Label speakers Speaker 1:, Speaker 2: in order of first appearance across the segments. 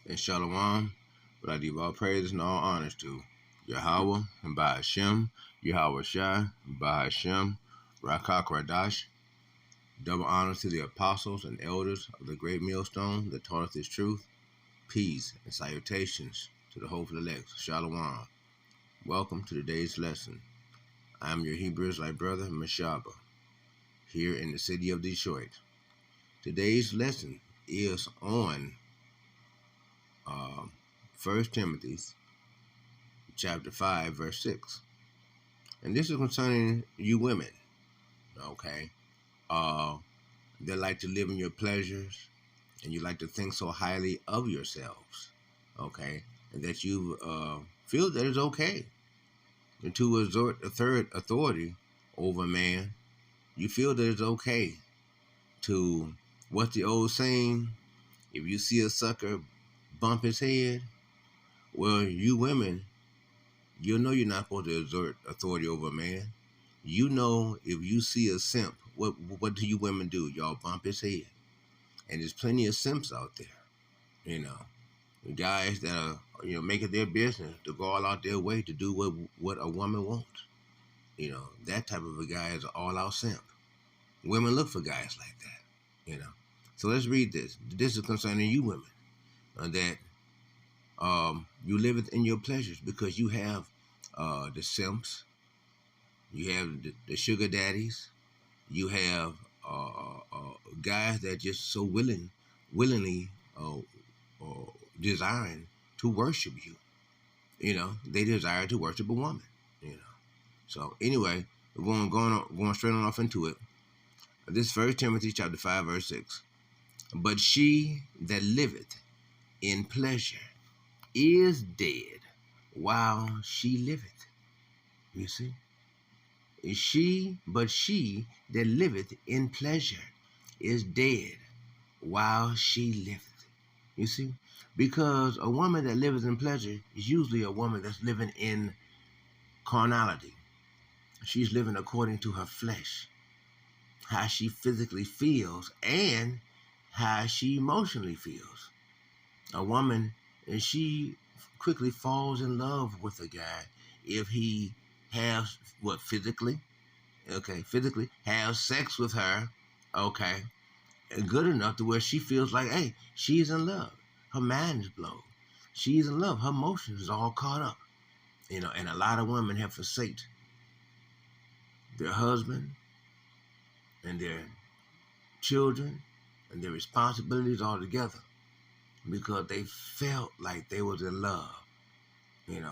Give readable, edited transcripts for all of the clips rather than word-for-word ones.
Speaker 1: and Shalom, but I give all praises and all honors to Yahweh and by Hashem, Yahweh Shai, by Hashem, Rakak Radash. Double honors to the apostles and elders of the great millstone that taught us this truth. Peace and salutations to the hopeful elect. Shalom. Welcome to today's lesson. I am your Hebrew Israelite brother, Meshaba, here in the city of Detroit. Today's lesson is on 1 Timothy chapter 5, verse 6. And this is concerning you women, okay? That like to live in your pleasures, and you like to think so highly of yourselves, okay? And that you feel that it's okay to exert a third authority over a man. You feel that it's okay to, what's the old saying? If you see a sucker bump his head, well, you women, you know you're not supposed to exert authority over a man. You know if you see a simp, what do you women do? Y'all bump his head. And there's plenty of simps out there, the guys that are, make it their business to go all out their way to do what a woman wants. That type of a guy is an all-out simp. Women look for guys like that, So let's read this. This is concerning you women, that you live in your pleasures because you have the simps, you have the sugar daddies, you have guys that just so willingly desiring to worship you. They desire to worship a woman. So anyway, we're going straight on off into it. This 1 Timothy chapter 5, verse 6. But she that liveth in pleasure is dead while she liveth. You see? But she that liveth in pleasure is dead while she liveth. You see? Because a woman that liveth in pleasure is usually a woman that's living in carnality. She's living according to her flesh, how she physically feels and how she emotionally feels. A woman, and she quickly falls in love with a guy if he has physically have sex with her, good enough to where she feels like, hey, she's in love. Her mind is blown. She's in love. Her emotions is all caught up. And a lot of women have forsaken their husband and their children and their responsibilities altogether because they felt like they was in love.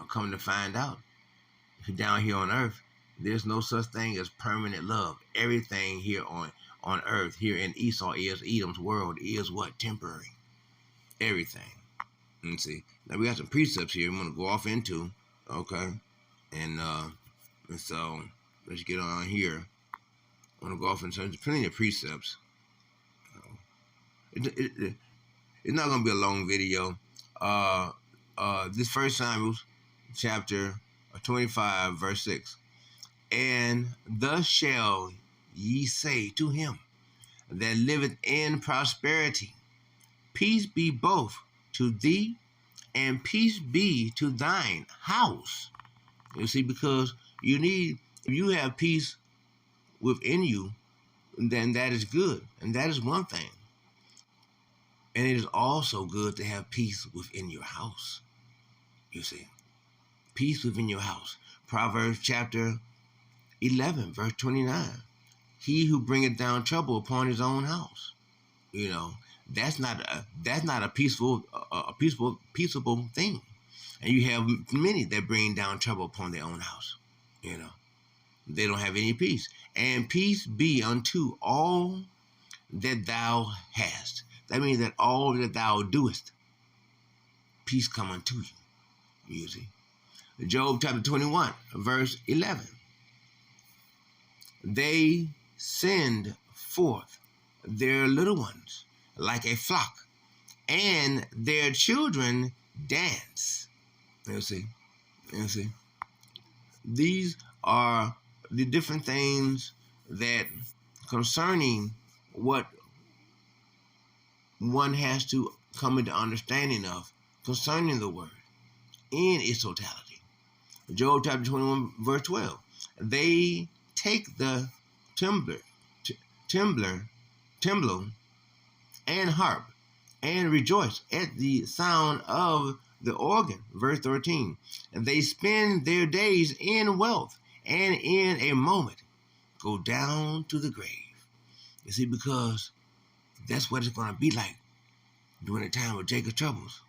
Speaker 1: Coming to find out, down here on earth, there's no such thing as permanent love. Everything here on earth, here in Esau is Edom's world, is what? Temporary. Everything. And see, now we got some precepts here I'm going to go off into, okay? And so let's get on here. I want to go off into plenty of precepts. It's not going to be a long video. This 1 Samuel chapter 25, verse 6. And thus shall ye say to him that liveth in prosperity, peace be both to thee, and peace be to thine house. You see, because if you have peace within you, then that is good. And that is one thing. And it is also good to have peace within your house. You see, peace within your house. Proverbs chapter 11, verse 29. He who bringeth down trouble upon his own house. That's not a peaceful thing. And you have many that bring down trouble upon their own house. They don't have any peace. And peace be unto all that thou hast. That means that all that thou doest, peace come unto you. You see. Job chapter 21, verse 11. They send forth their little ones like a flock, and their children dance. You see. These are the different things that concerning what one has to come into understanding of concerning the word in its totality. Job chapter 21, verse 12. They take the timbrel, timbrel, and harp, and rejoice at the sound of the organ. Verse 13. And they spend their days in wealth, and in a moment go down to the grave. You see, because that's what it's going to be like during the time of Jacob's troubles.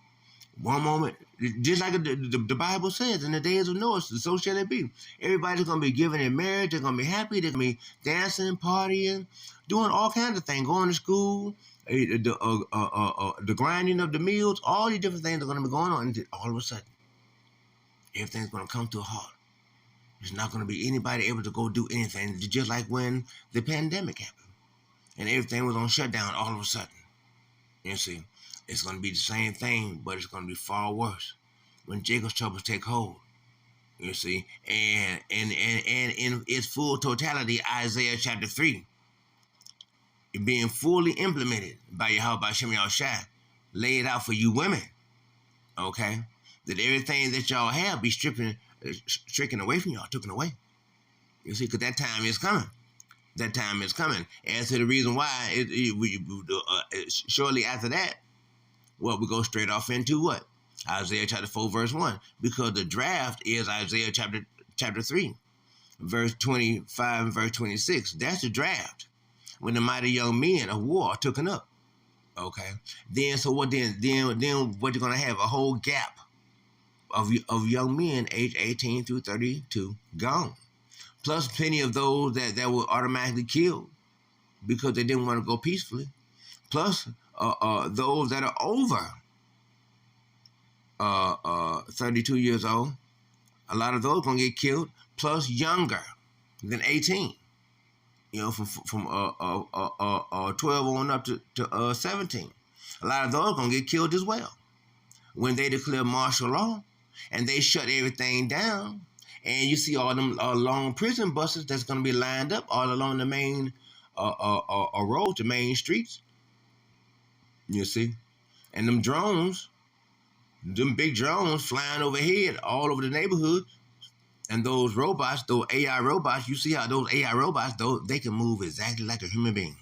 Speaker 1: One moment, just like the Bible says, in the days of Noah, so shall it be. Everybody's going to be giving in marriage. They're going to be happy. They're going to be dancing, partying, doing all kinds of things, going to school, the grinding of the mills, all these different things are going to be going on. And all of a sudden, everything's going to come to a halt. There's not going to be anybody able to go do anything, just like when the pandemic happened. And everything was on shutdown all of a sudden. You see, it's going to be the same thing, but it's going to be far worse when Jacob's troubles take hold. You see, and in its full totality, Isaiah chapter 3, being fully implemented by Yahweh Hashem Yahushua, laid out for you women, okay, that everything that y'all have be stricken away from y'all, taken away. You see, because that time is coming. That time is coming. As to the reason why, shortly after that, well, we go straight off into what? Isaiah chapter 4, verse 1. Because the draft is Isaiah chapter 3, verse 25 and verse 26. That's the draft. When the mighty young men of war are taken up. Okay. Then what you're gonna have a whole gap of young men aged 18 through 32 gone. Plus plenty of those that were automatically killed because they didn't want to go peacefully. Plus those that are over 32 years old, a lot of those are going to get killed, plus younger than 18. You know, from 12 on up to 17. A lot of those are going to get killed as well. When they declare martial law and they shut everything down, and you see all them long prison buses that's going to be lined up all along the main roads, the main streets, you see, and them drones, them big drones flying overhead all over the neighborhood, and those robots, those AI robots, you see how those AI robots, they can move exactly like a human being.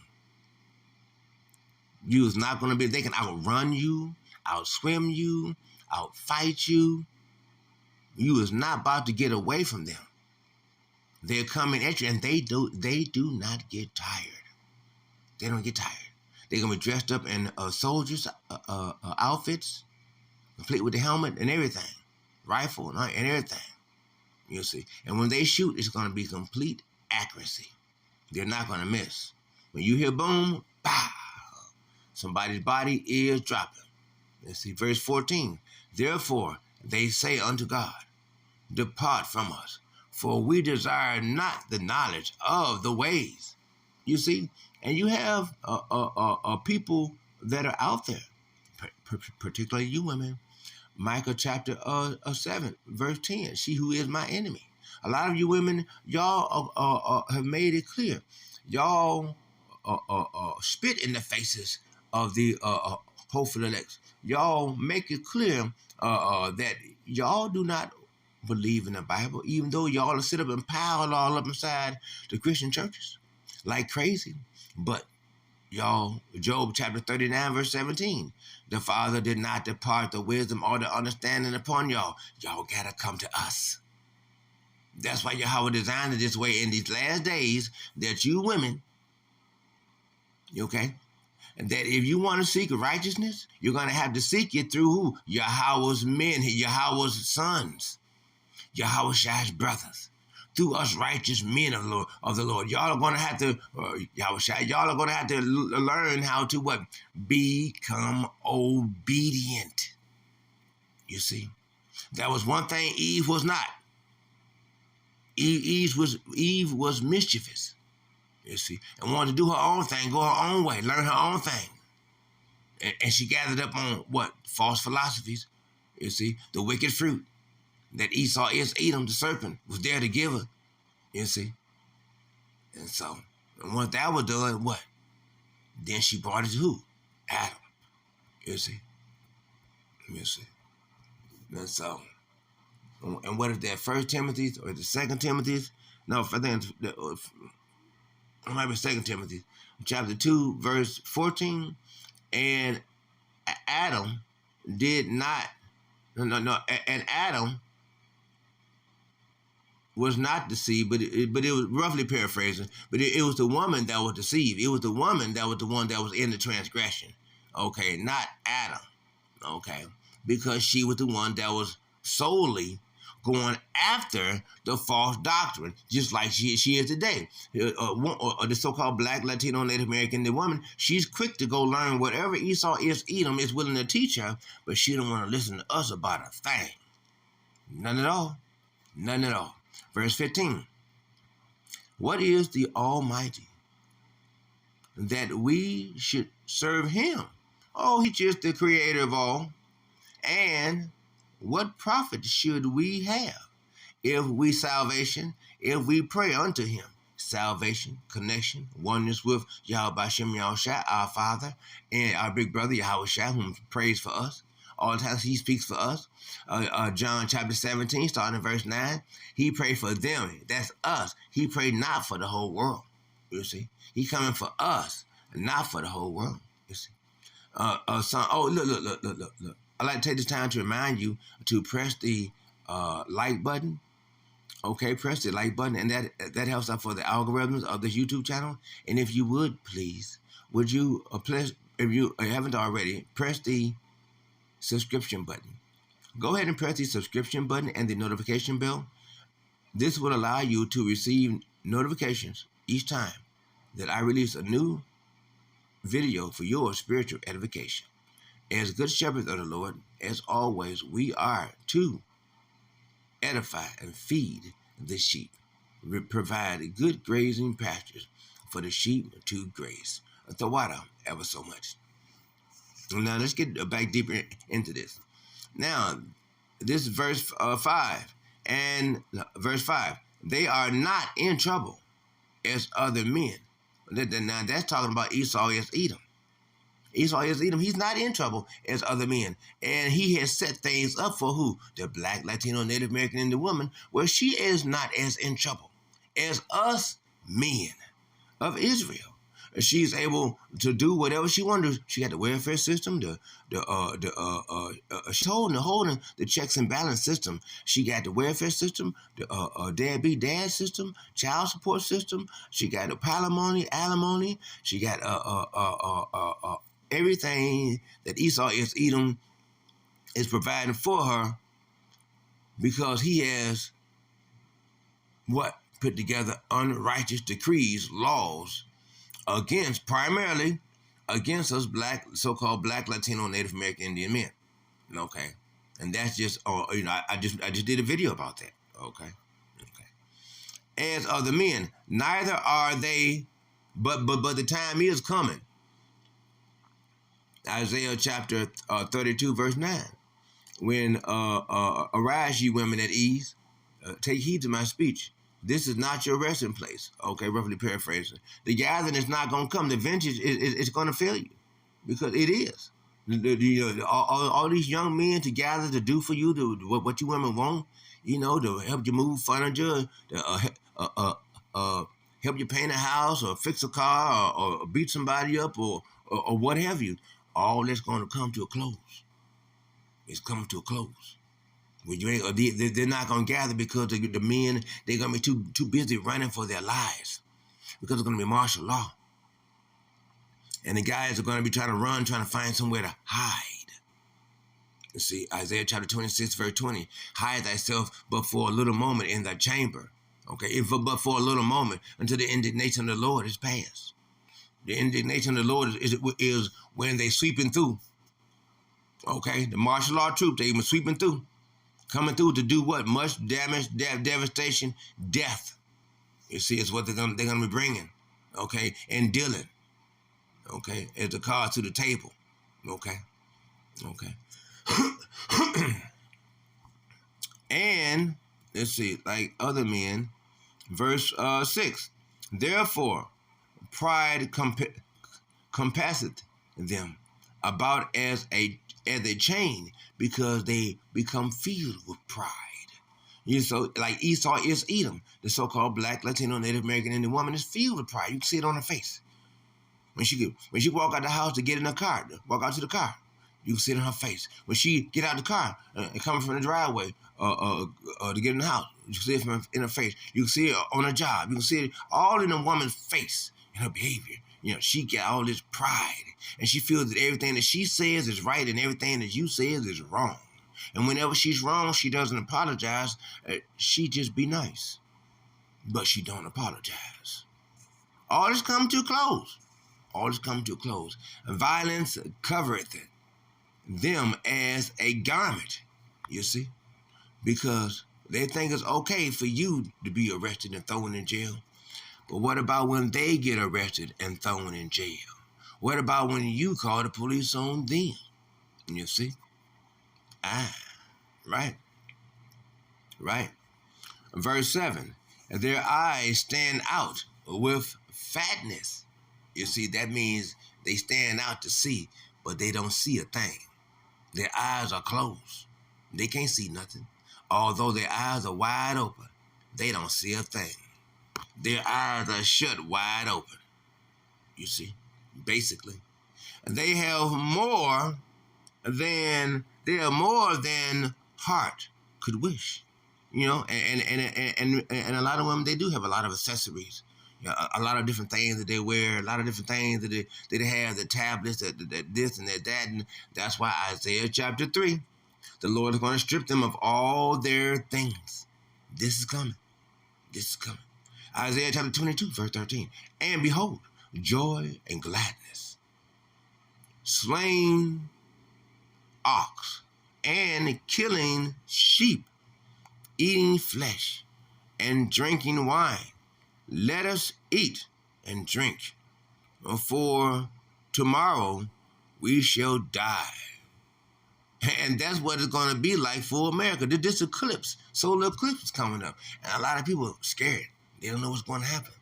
Speaker 1: You is not going to be, they can outrun you, outswim you, outfight you. You is not about to get away from them. They're coming at you, and they do not get tired. They don't get tired. They're going to be dressed up in soldiers' outfits, complete with the helmet and everything, rifle and everything. You see. And when they shoot, it's going to be complete accuracy. They're not going to miss. When you hear boom, pow, somebody's body is dropping. Let's see, verse 14. Therefore, they say unto God, depart from us, for we desire not the knowledge of the ways. You see, and you have people that are out there, particularly you women. Micah chapter 7, verse 10, she who is my enemy. A lot of you women, y'all have made it clear. Y'all spit in the faces of the hopeful elect. Y'all make it clear that y'all do not believe in the Bible, even though y'all sit up and pile all up inside the Christian churches like crazy. But y'all, Job chapter 39, verse 17. The Father did not depart the wisdom or the understanding upon y'all. Y'all gotta come to us. That's why Yahweh designed it this way in these last days, that you women, okay, and that if you want to seek righteousness, you're gonna have to seek it through who? Yahweh's men, Yahweh's sons, Yahweh's brothers. Through us righteous men of the Lord. Y'all are going to have to, y'all are going to have to learn how to what? Become obedient. You see? That was one thing Eve was not. Eve was mischievous. You see? And wanted to do her own thing, go her own way, learn her own thing. And she gathered up on what? False philosophies. You see? The wicked fruit that Esau is Edom, the serpent, was there to give her. You see? And so, and once that was done, what? Then she brought it to who? Adam. You see? You see? And so, and what is that? First Timothy or the Second Timothy? No, I think it might be Second Timothy, chapter 2, verse 14. And Adam did not. No. And Adam was not deceived, but it was roughly paraphrasing. But it was the woman that was deceived. It was the woman that was the one that was in the transgression. Okay, not Adam. Okay, because she was the one that was solely going after the false doctrine, just like she is today. The so-called Black, Latino, Native American woman, she's quick to go learn whatever Esau is Edom is willing to teach her, but she don't want to listen to us about a thing. None at all. None at all. Verse 15. What is the Almighty that we should serve him? Oh, he's just the creator of all. And what profit should we have if we pray unto him? Salvation, connection, oneness with Yahweh Hashem Yahushua, our Father, and our big brother Yahushua, whom prays for us. All the time he speaks for us. John chapter 17, starting in verse 9, he prayed for them. That's us. He prayed not for the whole world. You see, he coming for us, not for the whole world. You see, look. I'd like to take this time to remind you to press the like button. Okay, press the like button, and that helps out for the algorithms of this YouTube channel. And if you would, please, would you, if you haven't already, press the subscription button. Go ahead and press the subscription button and the notification bell. This will allow you to receive notifications each time that I release a new video for your spiritual edification. As good shepherds of the Lord, as always, we are to edify and feed the sheep. We provide good grazing pastures for the sheep to graze. Tawada ever so much. Now let's get back deeper into this. Now, this is verse 5. And verse 5. They are not in trouble as other men. Now that's talking about Esau as Edom. Esau is Edom. He's not in trouble as other men. And he has set things up for who? The Black, Latino, Native American, and the woman, where she is not as in trouble as us men of Israel. She's able to do whatever she wants. She got the welfare system, she's holding the checks and balance system. She got the welfare system, the deadbeat dad system, child support system. She got the alimony. She got everything that Esau is Edom is providing for her, because he has put together unrighteous decrees, laws primarily against us so-called Black, Latino, Native American, Indian men. Okay, and that's just I just did a video about that. Okay. As other men, neither are they, but the time is coming. Isaiah chapter 32 verse 9. When arise ye women at ease, take heed to my speech. This is not your resting place. Okay, roughly paraphrasing. The gathering is not going to come. The vintage is going to fail you, because it is. All these young men to gather to do for you what you women want, to help you move furniture, to help you paint a house or fix a car or beat somebody up or what have you. All that's going to come to a close. It's coming to a close. When they're not going to gather, because the men, they're going to be too busy running for their lives, because it's going to be martial law. And the guys are going to be trying to find somewhere to hide. You see, Isaiah chapter 26, verse 20, hide thyself but for a little moment in thy chamber. Okay, but for a little moment, until the indignation of the Lord is past. The indignation of the Lord is when they sweeping through. Okay, the martial law troops, they even sweeping through. Coming through to do what? Much damage, devastation, death. You see, it's what they're gonna be bringing, okay, and dealing, okay, as the cards to the table, okay. And let's see, like other men, verse 6. Therefore, pride compasseth them about as a as a chain because they become filled with pride. You so like Esau is Edom, the so-called black, Latino, Native American Indian woman is filled with pride. You can see it on her face. When she walk out the house to get in her car, to walk out to the car, you can see it on her face. When she get out the car and coming from the driveway to get in the house, you can see it in her face. You can see it on her job. You can see it all in a woman's face and her behavior. You know, she got all this pride, and she feels that everything that she says is right and everything that you says is wrong. And whenever she's wrong, she doesn't apologize. She just be nice, but she don't apologize. All this come to a close. All this come to a close. Violence covereth them as a garment, you see, because they think it's okay for you to be arrested and thrown in jail. But what about when they get arrested and thrown in jail? What about when you call the police on them? You see? Right. Verse 7, their eyes stand out with fatness. You see, that means they stand out to see, but they don't see a thing. Their eyes are closed. They can't see nothing. Although their eyes are wide open, they don't see a thing. Their eyes are shut wide open. You see, basically. They are more than heart could wish. You know, and a lot of women, they do have a lot of accessories. You know, a lot of different things that they wear, a lot of different things that they have, the tablets, that this and that, and that's why Isaiah chapter 3, the Lord is going to strip them of all their things. This is coming. Isaiah chapter 22, verse 13. And behold, joy and gladness, slain ox, and killing sheep, eating flesh, and drinking wine. Let us eat and drink, for tomorrow we shall die. And that's what it's going to be like for America. This eclipse, solar eclipse is coming up. And a lot of people are scared. They don't know what's going to happen.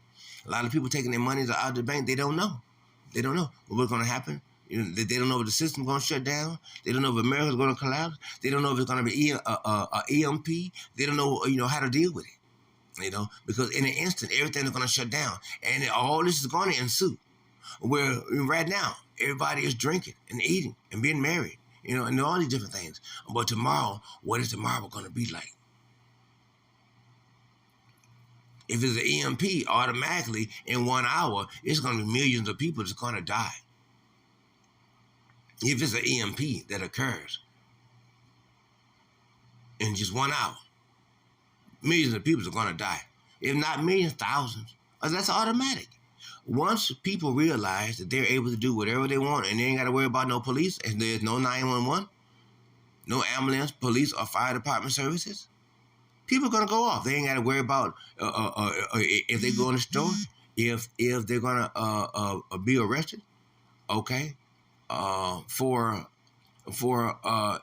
Speaker 1: A lot of people taking their money out of the bank, they don't know. They don't know what's going to happen. You know, they don't know if the system's going to shut down. They don't know if America's going to collapse. They don't know if it's going to be EMP. They don't know, how to deal with it. Because in an instant, everything is going to shut down. And all this is going to ensue. Where right now, everybody is drinking and eating and being married, and all these different things. But tomorrow, what is tomorrow going to be like? If it's an EMP, automatically, in 1 hour, it's going to be millions of people that's going to die. If it's an EMP that occurs in just 1 hour, millions of people are going to die. If not millions, thousands. That's automatic. Once people realize that they're able to do whatever they want and they ain't got to worry about no police, and there's no 911, no ambulance, police, or fire department services, people are going to go off. They ain't got to worry about if they go in the store, if they're going to be arrested, okay, for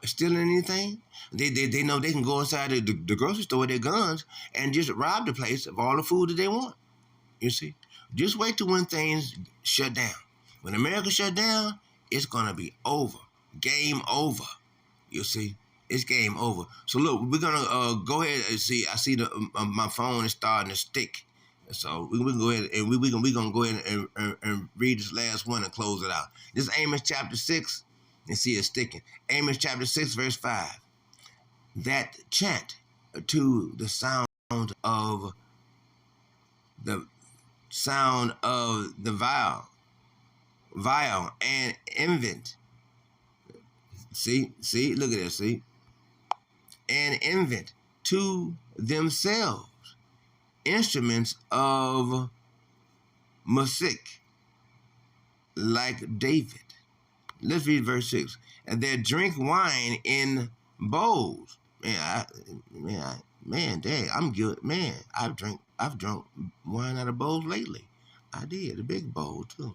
Speaker 1: stealing anything. They know they can go inside the grocery store with their guns and just rob the place of all the food that they want. You see? Just wait till when things shut down. When America shut down, it's going to be over. Game over. You see? It's game over. So look, we're going to go ahead and see. I see my phone is starting to stick. So we can go ahead and we're going to go ahead and read this last one and close it out. This is Amos chapter 6. And see it sticking. Amos chapter 6, verse 5. That chant to the sound of the vial and invent. See, look at this, see? And invent to themselves instruments of music like David. Let's read verse 6. And they drink wine in bowls. Dang, I'm good. Man, I've drunk wine out of bowls lately. I did, a big bowl too.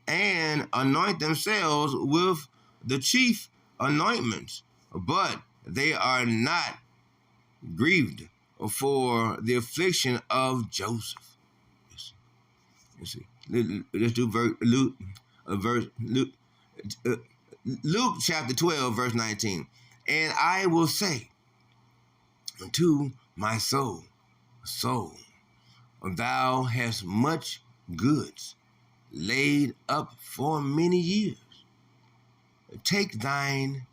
Speaker 1: And anoint themselves with the chief anointments, but they are not grieved for the affliction of Joseph. You see. Let's do verse Luke chapter 12, verse 19. And I will say unto my soul, soul, thou hast much goods laid up for many years. Take thine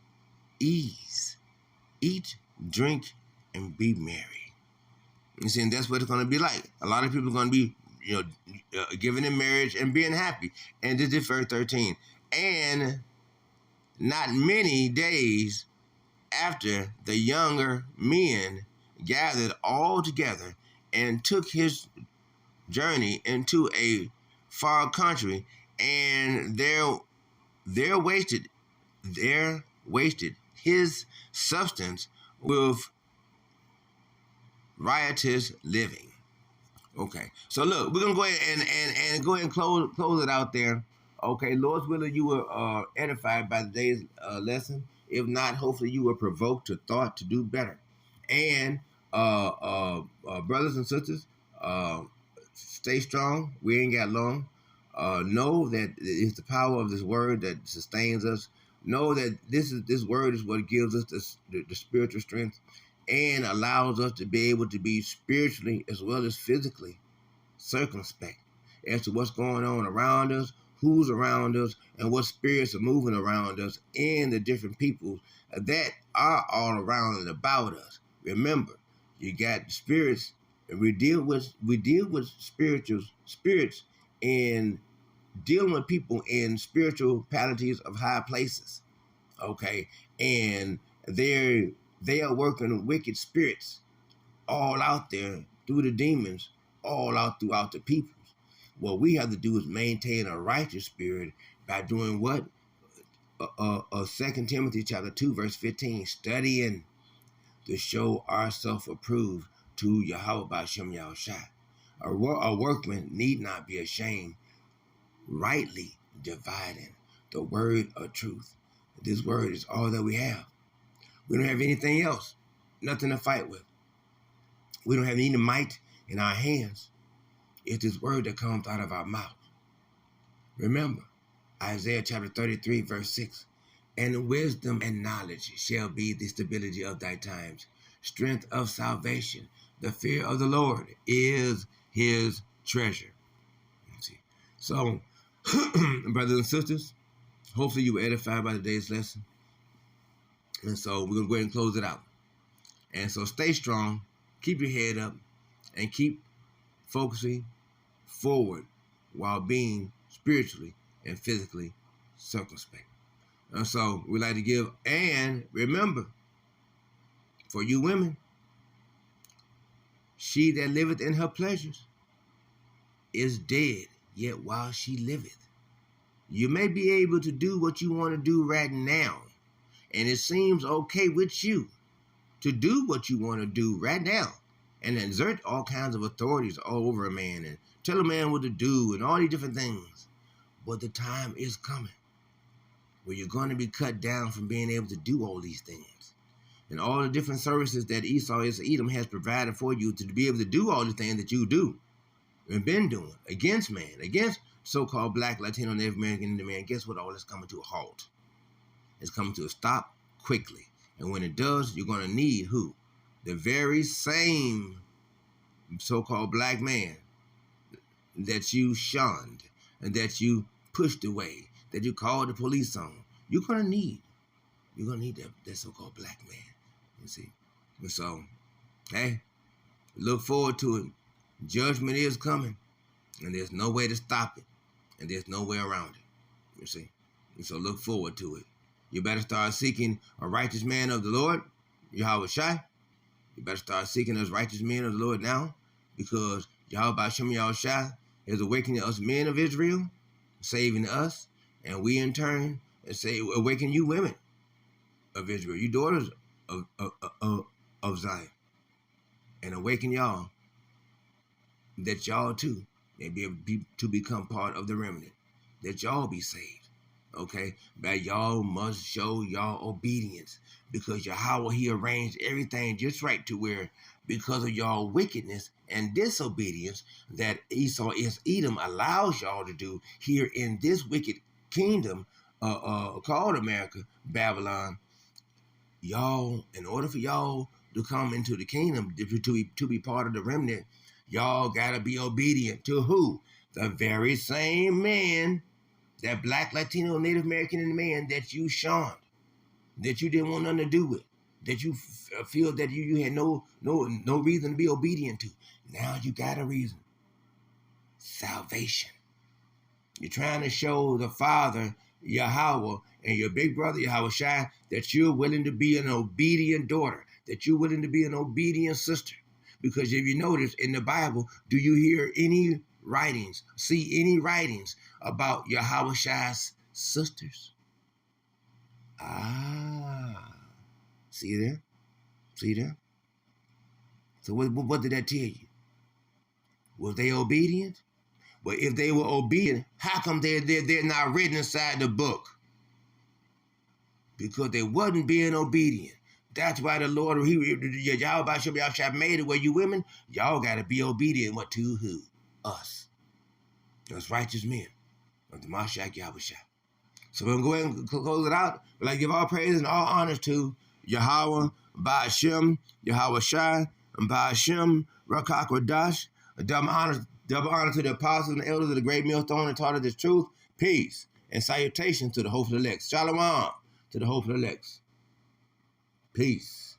Speaker 1: ease, eat, drink, and be merry. You see, and that's what it's going to be like. A lot of people are going to be, giving in marriage and being happy. And this is verse 13. And not many days after, the younger men gathered all together and took his journey into a far country, and there wasted his substance with riotous living. Okay, so look, we're gonna go ahead and go ahead and close it out there. Okay, Lord's willing, you were edified by today's lesson. If not, hopefully you were provoked to thought to do better. And brothers and sisters, stay strong. We ain't got long. Know that it's the power of this word that sustains us. Know that this word is what gives us the spiritual strength and allows us to be able to be spiritually as well as physically circumspect as to what's going on around us, who's around us, and what spirits are moving around us, and the different people that are all around and about us. Remember, you got spirits, and we deal with spirits in dealing with people in spiritualities of high places. Okay, and they are working wicked spirits all out there through the demons, all out throughout the peoples. What we have to do is maintain a righteous spirit by doing what? 2 Timothy chapter 2, verse 15, studying to show ourselves approved to Yahweh B'Shem Yahushua. A workman need not be ashamed, rightly dividing the word of truth. This word is all that we have. We don't have anything else, nothing to fight with. We don't have any might in our hands. It's this word that comes out of our mouth. Remember, Isaiah chapter 33, verse 6. And wisdom and knowledge shall be the stability of thy times, strength of salvation. The fear of the Lord is his treasure. See? So, brothers and sisters, hopefully you were edified by today's lesson. And so we're going to go ahead and close it out. And so stay strong, keep your head up, and keep focusing forward while being spiritually and physically circumspect. And so we like to give, and remember, for you women, she that liveth in her pleasures is dead, yet while she liveth. You may be able to do what you want to do right now, and it seems okay with you to do what you want to do right now and exert all kinds of authorities all over a man and tell a man what to do and all these different things. But the time is coming where you're going to be cut down from being able to do all these things. And all the different services that Edom has provided for you to be able to do all the things that you do and been doing against man, against so-called Black, Latino, Native American, Indian man. Guess what? All is coming to a halt. It's coming to a stop quickly. And when it does, you're going to need who? The very same so-called black man that you shunned and that you pushed away, that you called the police on. You're going to need that so-called black man. You see? And so, hey, look forward to it. Judgment is coming, and there's no way to stop it, and there's no way around it. You see? And so look forward to it. You better start seeking a righteous man of the Lord, Yahweh Shai. You better start seeking us righteous men of the Lord now, because Yahweh B'Shem Yahushua is awakening us men of Israel, saving us, and we in turn awaken you women of Israel, you daughters of Zion, and awaken y'all that y'all too may be able to become part of the remnant, that y'all be saved. Okay, but y'all must show y'all obedience, because Yahweh, he arranged everything just right to where, because of y'all wickedness and disobedience that Edom allows y'all to do here in this wicked kingdom called America, Babylon, y'all, in order for y'all to come into the kingdom, to be part of the remnant, y'all gotta be obedient to who? The very same man, that black, Latino, Native American man that you shunned, that you didn't want nothing to do with, that you feel that you had no reason to be obedient to. Now you got a reason. Salvation. You're trying to show the Father, Yahweh, and your big brother, Yahweh, that you're willing to be an obedient daughter, that you're willing to be an obedient sister. Because if you notice in the Bible, do you hear any writings, see any writings about Yahweh's sisters? Ah, see there? See there? So what did that tell you? Was they obedient? But if they were obedient, how come they're not written inside the book? Because they wasn't being obedient. That's why the Lord, y'all made it where you women, y'all got to be obedient. What to who? Us. Those righteous men of the Mashiach Yahushua. So we're going to go ahead and close it out. But I give all praise and all honors to Yahweh, Ba'ashem, Yahweh Shai, and Ba'ashem, Rakak Radash. Double honor to the apostles and the elders of the great millstone and taught of this truth. Peace and salutation to the hopeful elect. Shalom to the hopeful elect. Peace.